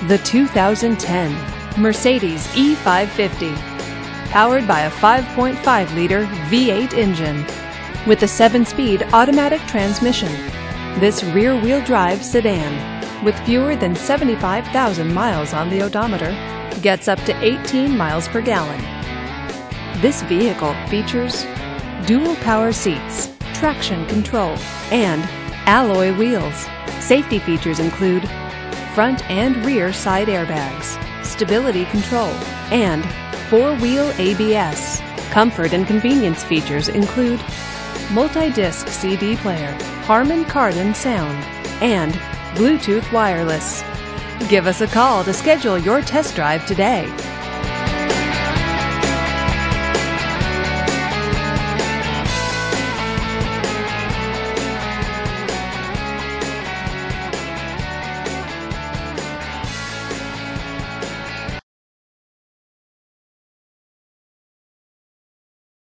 The 2010 Mercedes E550. Powered by a 5.5-liter V8 engine. With a 7-speed automatic transmission, this rear-wheel drive sedan, with fewer than 75,000 miles on the odometer, gets up to 18 miles per gallon. This vehicle features dual power seats, traction control, and alloy wheels. Safety features include front and rear side airbags, stability control, and 4-wheel ABS. Comfort and convenience features include multi-disc CD player, Harman Kardon sound, and Bluetooth wireless. Give us a call to schedule your test drive today.